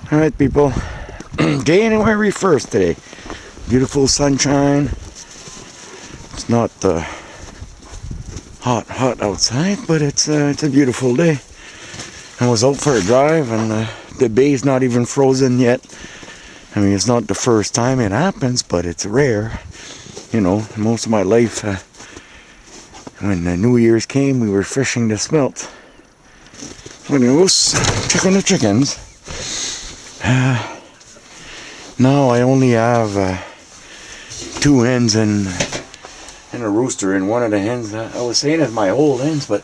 Alright, people. January 1st today. Beautiful sunshine. It's not hot outside, but it's a beautiful day. I was out for a drive and the bay's not even frozen yet. I mean, it's not the first time it happens, but it's rare. You know, most of my life, when the New Year's came, we were fishing the smelt. Anyways, check on the chickens. Now I only have 2 hens and a rooster, and one of the hens, I was saying is my old hens, but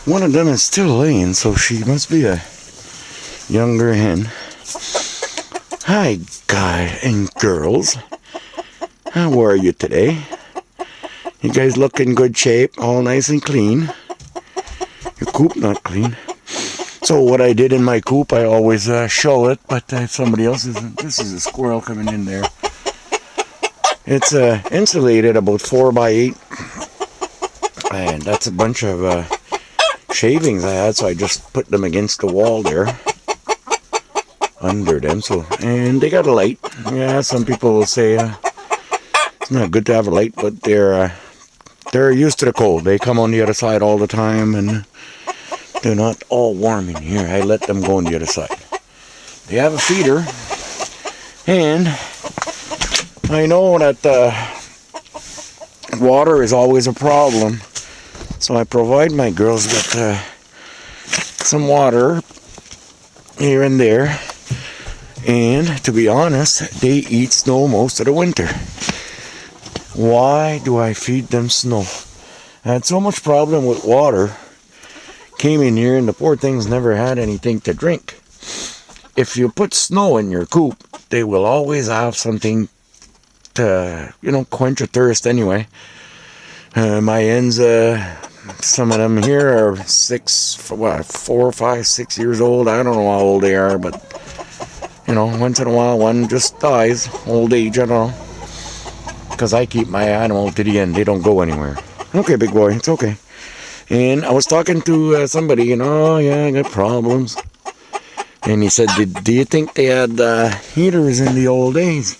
one of them is still laying, so she must be a younger hen. Hi, guys and girls. How are you today? You guys look in good shape, all nice and clean. Your coop not clean. So what I did in my coop, I always show it, but somebody else isn't. This is a squirrel coming in there. It's insulated about 4 by 8, and that's a bunch of shavings I had, so I just put them against the wall there, under them. So, and they got a light. Yeah, some people will say it's not good to have a light, but they're used to the cold. They come on the other side all the time, and they're not all warm in here. I let them go on the other side. They have a feeder, and I know that water is always a problem, so I provide my girls with some water here and there. And to be honest, they eat snow most of the winter. Why do I feed them snow? I had so much problem with water. Came in here and the poor things never had anything to drink. If you put snow in your coop, they will always have something to, quench your thirst anyway. My hens, some of them here are 4, 5, 6 years old. I don't know how old they are, but once in a while one just dies. Old age, I don't know. Because I keep my animal to the end. They don't go anywhere. Okay, big boy, it's okay. And I was talking to somebody, I got problems. And he said, do you think they had heaters in the old days?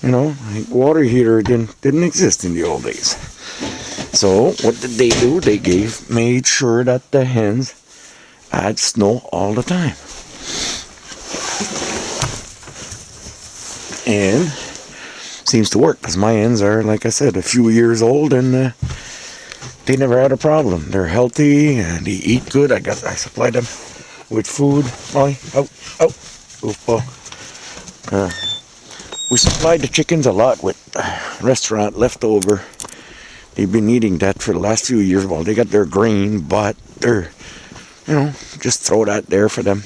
Like water heater didn't exist in the old days. So what did they do? They made sure that the hens had snow all the time. And seems to work, because my hens are, like I said, a few years old, and they never had a problem. They're healthy and they eat good. I supplied them with food. We supplied the chickens a lot with restaurant leftover. They've been eating that for the last few years. Well, they got their grain, but they're, just throw that there for them.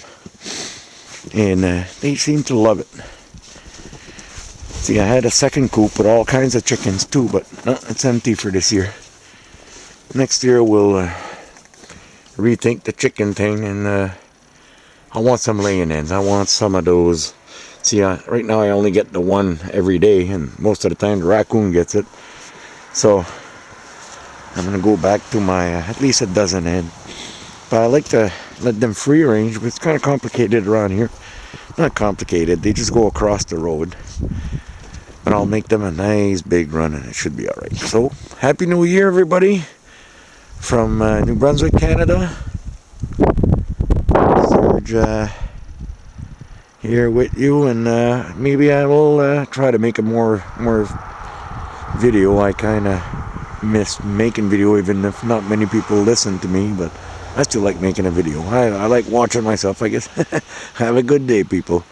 And they seem to love it. See, I had a second coop with all kinds of chickens too, but it's empty for this year. Next year we'll rethink the chicken thing, and I want some laying hens. I want some of those. See, right now I only get the one every day, and most of the time the raccoon gets it. So I'm gonna go back to my at least a dozen hen. But I like to let them free range, but it's kind of complicated around here. Not complicated, they just go across the road. But I'll make them a nice big run, and it should be alright. So, Happy New Year, everybody, from New Brunswick, Canada. Serge here with you, and maybe I will try to make a more video. I kind of miss making video, even if not many people listen to me, but I still like making a video. I like watching myself, I guess. Have a good day, people.